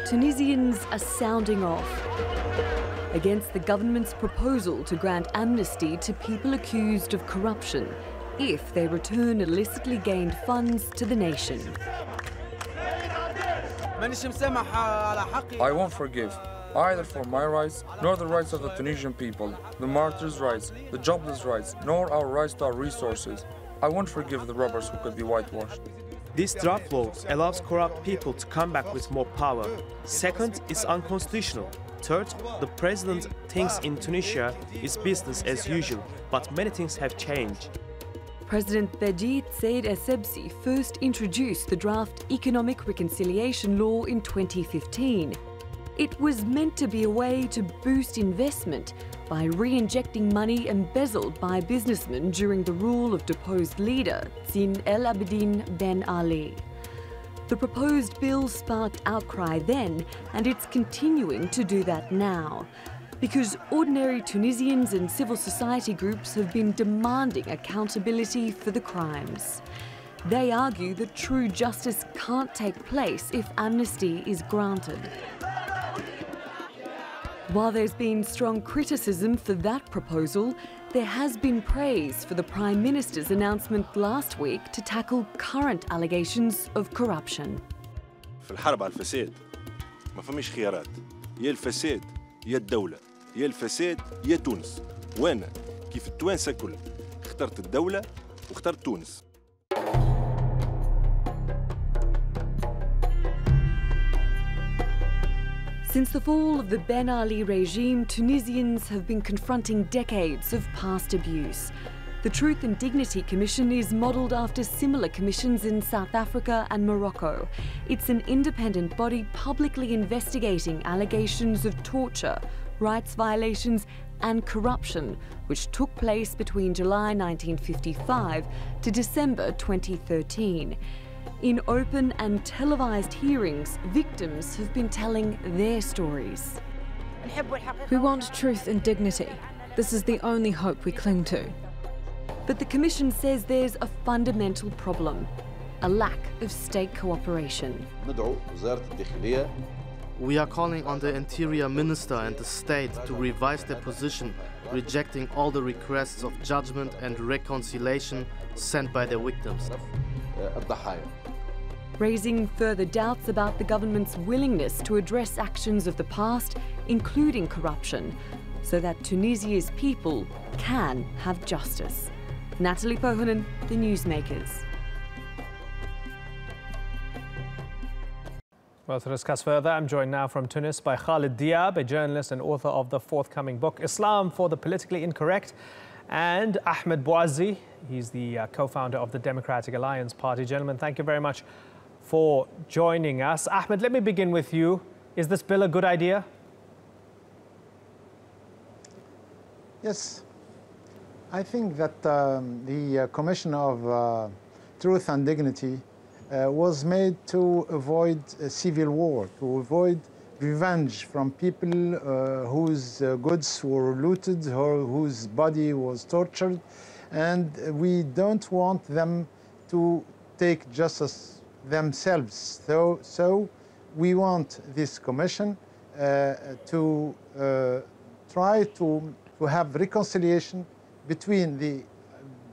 Tunisians are sounding off against the government's proposal to grant amnesty to people accused of corruption if they return illicitly gained funds to the nation. I won't forgive, either for my rights, nor the rights of the Tunisian people, the martyrs' rights, the jobless rights, nor our rights to our resources. I won't forgive the robbers who could be whitewashed. This draft law allows corrupt people to come back with more power. Second, it's unconstitutional. Third, the president thinks in Tunisia is business as usual, but many things have changed. President Beji Said Essebsi first introduced the draft Economic Reconciliation Law in 2015. It was meant to be a way to boost investment by re-injecting money embezzled by businessmen during the rule of deposed leader Zine El-Abidine Ben Ali. The proposed bill sparked outcry then, and it's continuing to do that now, because ordinary Tunisians and civil society groups have been demanding accountability for the crimes. They argue that true justice can't take place if amnesty is granted. While there's been strong criticism for that proposal, there has been praise for the Prime Minister's announcement last week to tackle current allegations of corruption. في الحرب على الفساد ما فماش خيارات، يا الفساد يا الدولة، يا الفساد يا تونس. وانا كيف التوانسة الكل اخترت الدولة واخترت تونس. Since the fall of the Ben Ali regime, Tunisians have been confronting decades of past abuse. The Truth and Dignity Commission is modelled after similar commissions in South Africa and Morocco. It's an independent body publicly investigating allegations of torture, rights violations and corruption, which took place between July 1955 to December 2013. In open and televised hearings, victims have been telling their stories. We want truth and dignity. This is the only hope we cling to. But the Commission says there's a fundamental problem: a lack of state cooperation. We are calling on the Interior Minister and the state to revise their position, rejecting all the requests of judgment and reconciliation sent by their victims. Raising further doubts about the government's willingness to address actions of the past, including corruption, so that Tunisia's people can have justice. Natalie Pohonen, The Newsmakers. Well, to discuss further, I'm joined now from Tunis by Khalid Diab, a journalist and author of the forthcoming book, Islam for the Politically Incorrect, and Ahmed Bouazi. He's the co-founder of the Democratic Alliance Party. Gentlemen, thank you very much for joining us. Ahmed, let me begin with you. Is this bill a good idea? Yes. I think that the Commission of Truth and Dignity was made to avoid a civil war, to avoid revenge from people whose goods were looted or whose body was tortured. And we don't want them to take justice themselves. So we want this commission to try to have reconciliation between the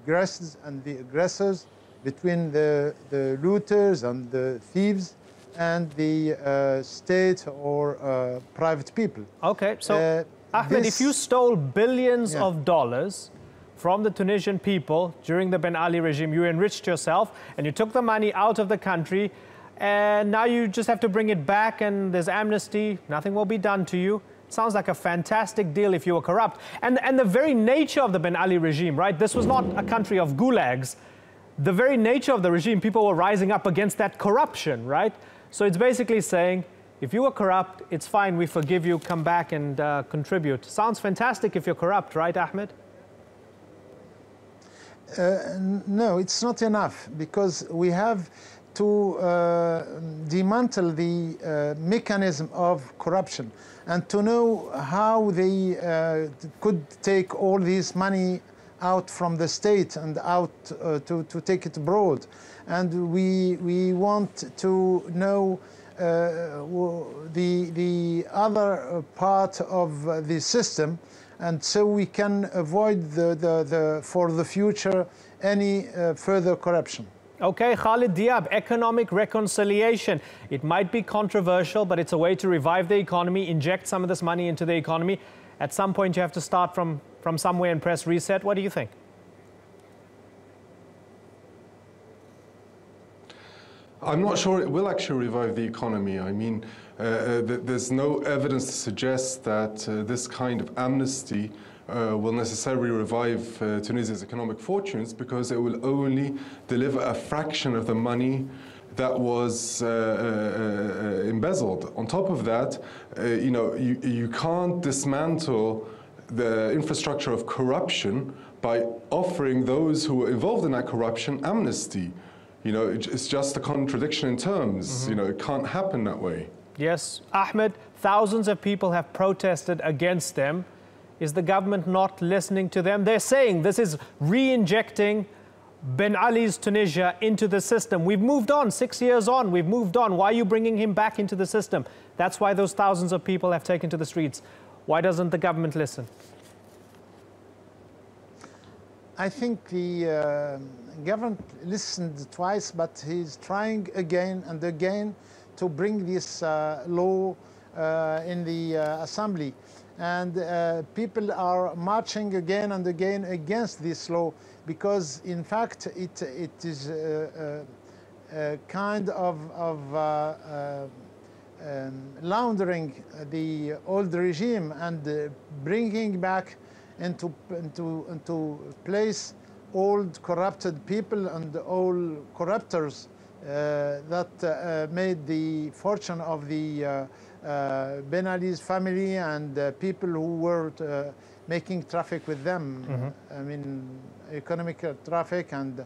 aggressors and the aggressors, between the looters and the thieves, and the state or private people. Okay, so Ahmed, if you stole billions of dollars from the Tunisian people during the Ben Ali regime, you enriched yourself and you took the money out of the country, and now you just have to bring it back and there's amnesty, nothing will be done to you. Sounds like a fantastic deal if you were corrupt. And the very nature of the Ben Ali regime, right? This was not a country of gulags. The very nature of the regime, people were rising up against that corruption, right? So it's basically saying, if you were corrupt, it's fine, we forgive you, come back and contribute. Sounds fantastic if you're corrupt, right, Ahmed? No, it's not enough, because we have to dismantle the mechanism of corruption and to know how they could take all this money out from the state and out to take it abroad. And we want to know the other part of the system, and so we can avoid for the future any further corruption. Okay, Khalid Diab, economic reconciliation. It might be controversial, but it's a way to revive the economy, inject some of this money into the economy. At some point, you have to start from somewhere and press reset. What do you think? I'm not sure it will actually revive the economy. I mean, there's no evidence to suggest that this kind of amnesty will necessarily revive Tunisia's economic fortunes, because it will only deliver a fraction of the money that was embezzled. On top of that, you can't dismantle the infrastructure of corruption by offering those who were involved in that corruption amnesty. It's just a contradiction in terms. It can't happen that way. Yes, Ahmed, thousands of people have protested against them. Is the government not listening to them? They're saying this is re-injecting Ben Ali's Tunisia into the system. We've moved on, 6 years on, we've moved on. Why are you bringing him back into the system? That's why those thousands of people have taken to the streets. Why doesn't the government listen? I think the government listened twice, but he's trying again and again to bring this law in the assembly. And people are marching again and again against this law, because in fact it is kind of laundering the old regime and bringing back into place old corrupted people and all corruptors that made the fortune of the Ben Ali's family and people who were making traffic with them. I mean, economic traffic and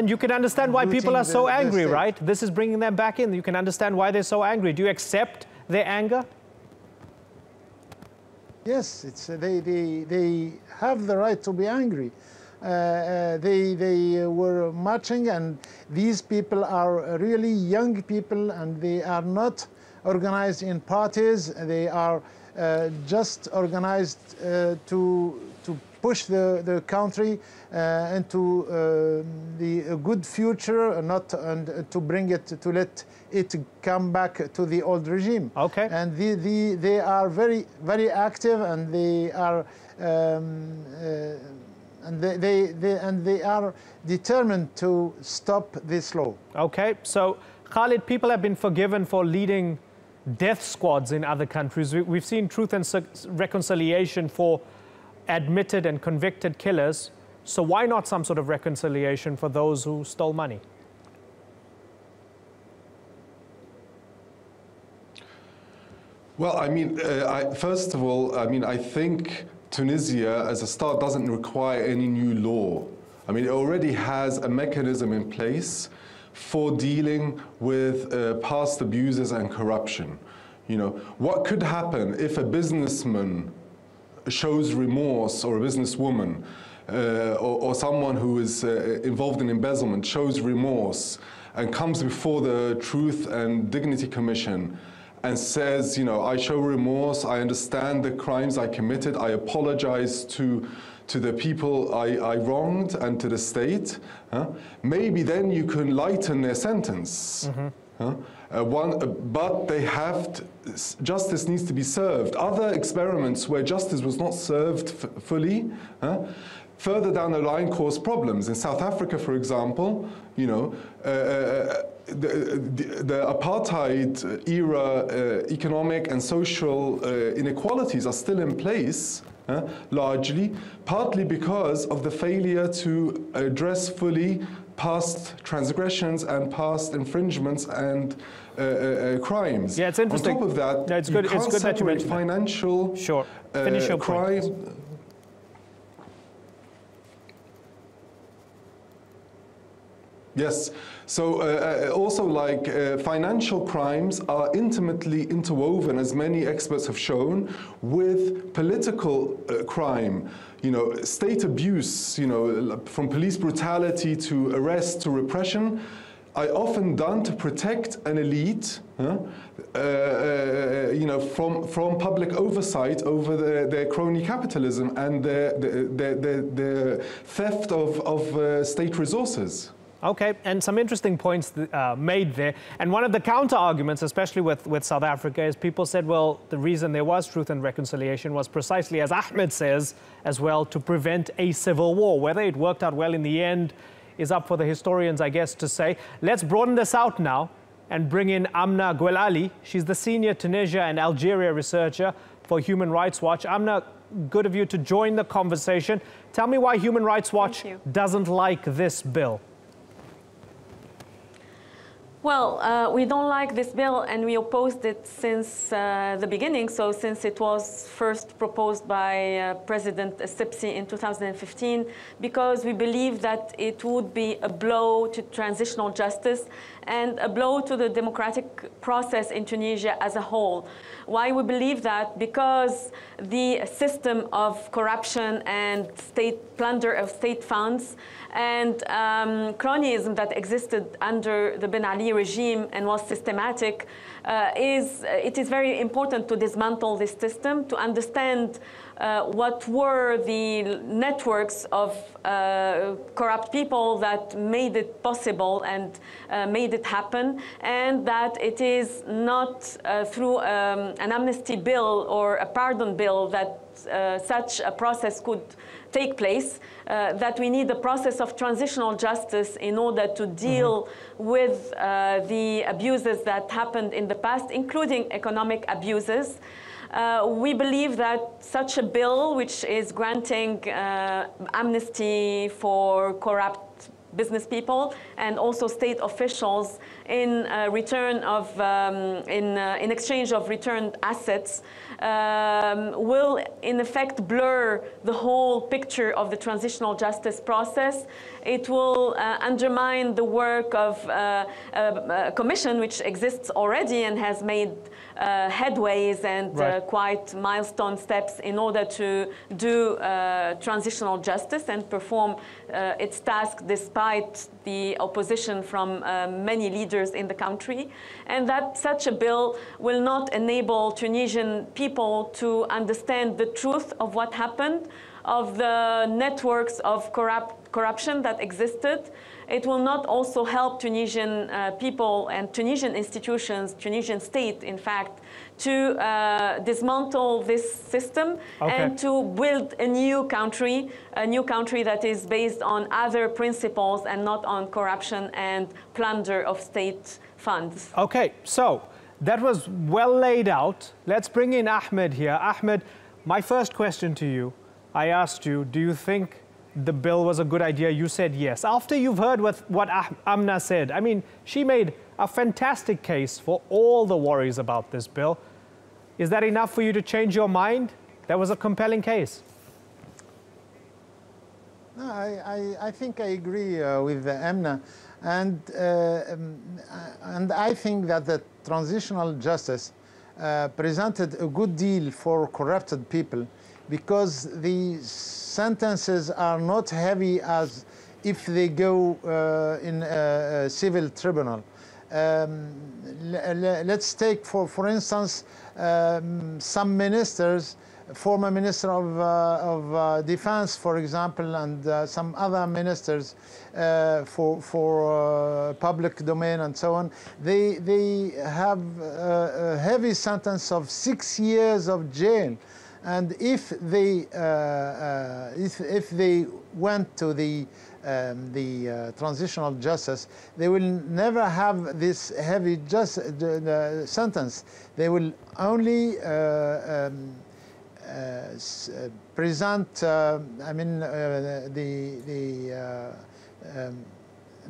you can understand why people are so angry, right? This is bringing them back in. You can understand why they're so angry. Do you accept their anger? Yes, they have the right to be angry. They were marching, and these people are really young people, and they are not organized in parties. They are just organized to push the country into a good future, and to bring it, to let it come back to the old regime. Okay. And they are very, very active, and they are and they are determined to stop this law. Okay, so Khalid, people have been forgiven for leading death squads in other countries. We've seen truth and reconciliation for admitted and convicted killers. So why not some sort of reconciliation for those who stole money? Well, I mean, first of all, I mean, I think Tunisia, as a start, doesn't require any new law. I mean, it already has a mechanism in place for dealing with past abuses and corruption. What could happen if a businessman shows remorse, or a businesswoman, or someone who is involved in embezzlement shows remorse and comes before the Truth and Dignity Commission and says, I show remorse, I understand the crimes I committed, I apologize to the people I wronged and to the state, maybe then you can lighten their sentence. But they have justice needs to be served. Other experiments where justice was not served fully, further down the line caused problems. In South Africa, for example, the apartheid era economic and social inequalities are still in place, largely, partly because of the failure to address fully past transgressions and past infringements and crimes. Yeah, it's interesting. On top of that, no, it's good that you mentioned financial sure. Finish your crime. point. Yes. So also, like, financial crimes are intimately interwoven, as many experts have shown, with political crime. State abuse, from police brutality to arrest to repression, are often done to protect an elite, you know, from public oversight over their crony capitalism and their theft of state resources. Okay, and some interesting points made there. And one of the counter-arguments, especially with South Africa, is people said, well, the reason there was truth and reconciliation was precisely, as Ahmed says, as well, to prevent a civil war. Whether it worked out well in the end is up for the historians, I guess, to say. Let's broaden this out now and bring in Amna Gouelali. She's the senior Tunisia and Algeria researcher for Human Rights Watch. Amna, good of you to join the conversation. Tell me why Human Rights Watch doesn't like this bill. Well, we don't like this bill, and we opposed it since the beginning. So since it was first proposed by President Sibsi in 2015, because we believe that it would be a blow to transitional justice and a blow to the democratic process in Tunisia as a whole. Why we believe that? Because the system of corruption and state plunder of state funds and cronyism that existed under the Ben Ali regime and was systematic, it is very important to dismantle this system, to understand what were the networks of corrupt people that made it possible and made it happen, and that it is not through an amnesty bill or a pardon bill that such a process could take place, that we need a process of transitional justice in order to deal with the abuses that happened in the past, including economic abuses. We believe that such a bill, which is granting amnesty for corrupt business people and also state officials in return of, in exchange of returned assets, will in effect blur the whole picture of the transitional justice process. It will undermine the work of a commission which exists already and has made headways and quite milestone steps in order to do transitional justice and perform its task despite the opposition from many leaders in the country, and that such a bill will not enable Tunisian people to understand the truth of what happened, of the networks of corruption that existed. It will not also help Tunisian people and Tunisian institutions, Tunisian state, in fact, to dismantle this system and to build a new country that is based on other principles and not on corruption and plunder of state funds. Okay, so that was well laid out. Let's bring in Ahmed here. Ahmed, my first question to you, I asked you, do you think the bill was a good idea? You said yes. After you've heard what Amna said, I mean, she made a fantastic case for all the worries about this bill. Is that enough for you to change your mind? That was a compelling case. No, I think I agree with Amna, and I think that the transitional justice presented a good deal for corrupted people, because the sentences are not heavy as if they go in a civil tribunal. Let's take, for instance, some ministers, former Minister of Defense, for example, and some other ministers for public domain and so on. They have a heavy sentence of 6 years of jail. And if they went to the transitional justice, they will never have this heavy sentence. They will only present. I mean,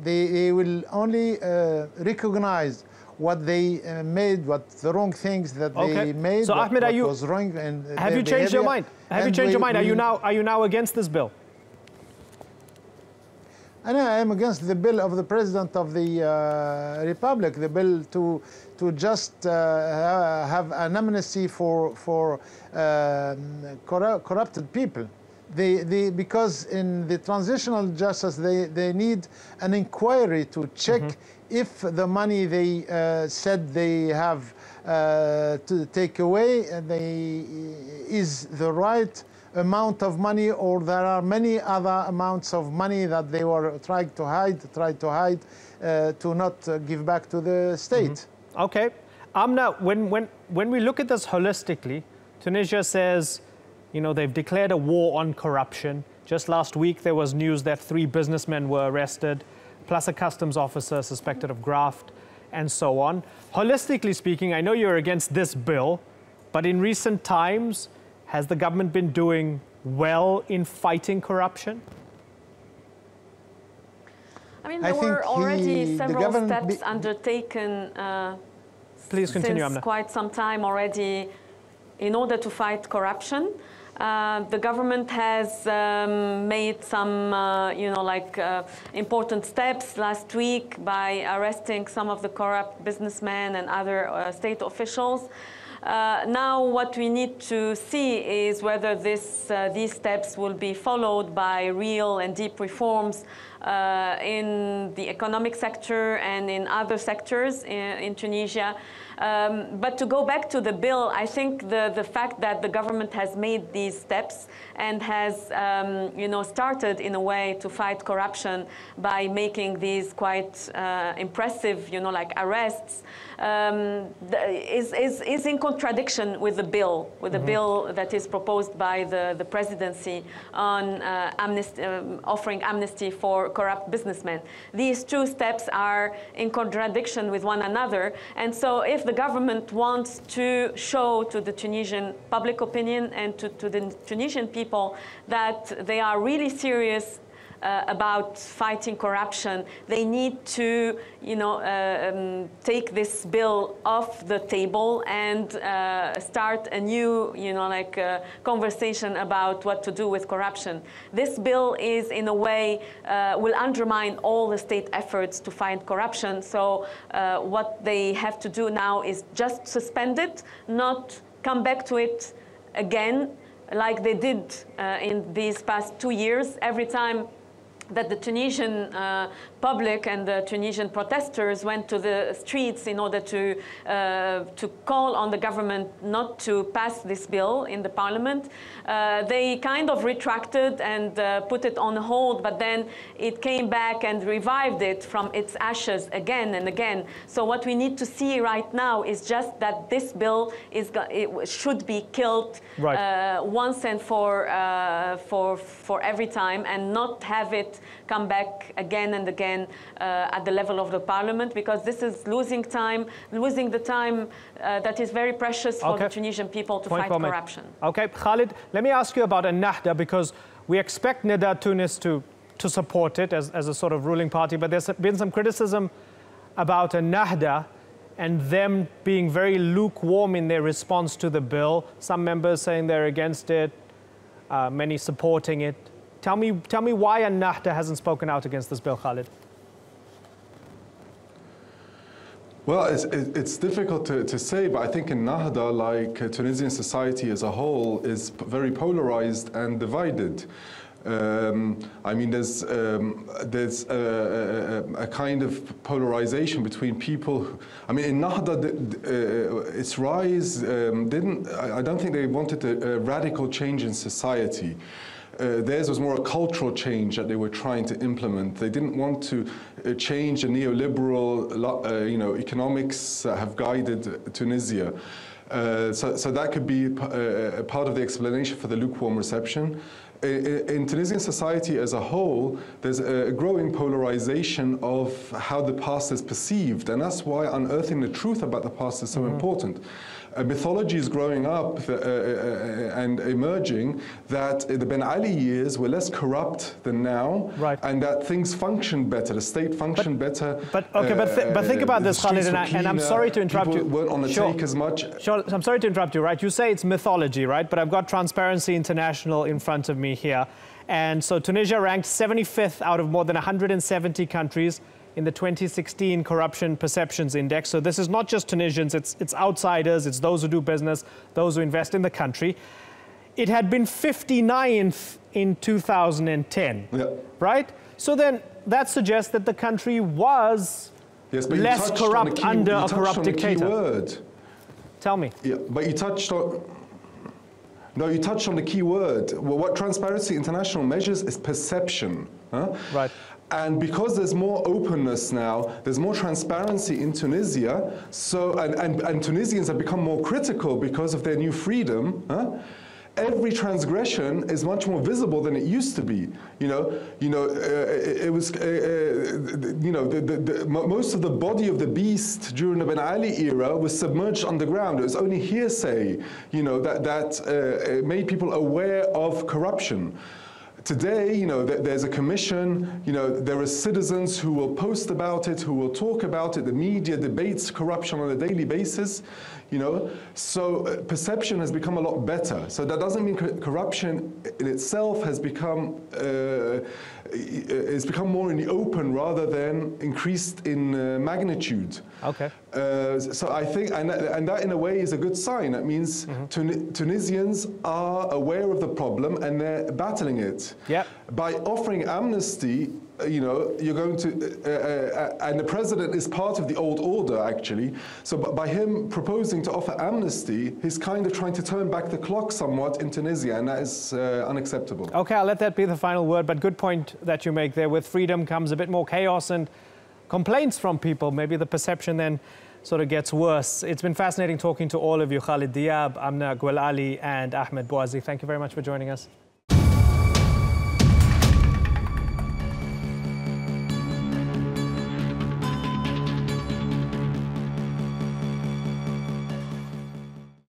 they will only recognize what they made, what the wrong things that they made. So Ahmed, what was wrong, and have you changed your mind? Have you changed your mind? Are you now against this bill? I am against the bill of the President of the Republic, the bill to just have an amnesty for corrupted people. because in the transitional justice, they need an inquiry to check if the money they said they have to take away is the right amount of money, or there are many other amounts of money that they were trying to hide to not give back to the state. Okay. Amna, when we look at this holistically, Tunisia says, you know, they've declared a war on corruption. Just last week, there was news that 3 businessmen were arrested, plus a customs officer suspected of graft, and so on. Holistically speaking, I know you're against this bill, but in recent times, has the government been doing well in fighting corruption? I mean, there were already several steps undertaken Please continue, since quite some time already in order to fight corruption. The government has made some, important steps last week by arresting some of the corrupt businessmen and other state officials. Now what we need to see is whether these steps will be followed by real and deep reforms in the economic sector and in other sectors in Tunisia. But to go back to the bill, I think the fact that the government has made these steps and has started in a way to fight corruption by making these quite impressive arrests is in contradiction with the bill, bill that is proposed by the presidency on offering amnesty for corrupt businessmen. These 2 steps are in contradiction with one another, and so if the government wants to show to the Tunisian public opinion and to the Tunisian people that they are really serious about fighting corruption, they need to, take this bill off the table and start a new, conversation about what to do with corruption. This bill is, in a way, will undermine all the state efforts to fight corruption. So what they have to do now is just suspend it, not come back to it again, like they did in these past 2 years. Every time that the Tunisian public and the Tunisian protesters went to the streets in order to call on the government not to pass this bill in the parliament, they kind of retracted and put it on hold, but then it came back and revived it from its ashes again and again. So what we need to see right now is just that this bill should be killed once and for every time, and not have it come back again and again at the level of the parliament, because this is losing the time that is very precious for the Tunisian people to fight corruption. Okay, Khalid, let me ask you about Ennahda, because we expect Nida Tunis to support it as a sort of ruling party, but there's been some criticism about Ennahda and them being very lukewarm in their response to the bill. Some members saying they're against it, many supporting it. Tell me why Ennahda hasn't spoken out against this bill, Khalid. Well, it's difficult to say, but I think Ennahda, like Tunisian society as a whole, is very polarized and divided. I mean, there's a kind of polarization between people. I mean, Ennahda, its rise I don't think they wanted a radical change in society. Theirs was more a cultural change that they were trying to implement. They didn't want to change the neoliberal, economics that have guided Tunisia. So that could be a part of the explanation for the lukewarm reception. In Tunisian society as a whole, there's a growing polarization of how the past is perceived, and that's why unearthing the truth about the past is so important. A mythology is growing up and emerging that the Ben Ali years were less corrupt than now, and that things functioned better, the state functioned better. But think about this, Khalid, and I'm sorry to interrupt you. Weren't on the take as much. Sure, I'm sorry to interrupt you, right? You say it's mythology, right? But I've got Transparency International in front of me here. And so Tunisia ranked 75th out of more than 170 countries in the 2016 Corruption Perceptions Index. So this is not just Tunisians, it's outsiders, it's those who do business, those who invest in the country. it had been 59th in 2010, right? So then that suggests that the country was less corrupt under a corrupt dictator. Tell me. Yeah, but you touched on... No, you touched on the key word. Well, what Transparency International measures is perception. Right. And because there's more openness now, there's more transparency in Tunisia, so, and Tunisians have become more critical because of their new freedom, every transgression is much more visible than it used to be. It was, most of the body of the beast during the Ben Ali era was submerged underground. It was only hearsay, that made people aware of corruption. Today, there's a commission, there are citizens who will post about it, who will talk about it, the media debates corruption on a daily basis, so perception has become a lot better. So that doesn't mean corruption in itself has become, it's become more in the open rather than increased in magnitude. Okay. So I think, and that in a way is a good sign. That means Tunisians are aware of the problem and they're battling it. Yep. By offering amnesty, you're going to, and the president is part of the old order actually. So by him proposing to offer amnesty, he's kind of trying to turn back the clock somewhat in Tunisia, and that is unacceptable. Okay, I'll let that be the final word, but good point that you make there. With freedom comes a bit more chaos and complaints from people. Maybe the perception then sort of gets worse. It's been fascinating talking to all of you, Khalid Diab, Amna Gwel Ali and Ahmed Bouazi. Thank you very much for joining us.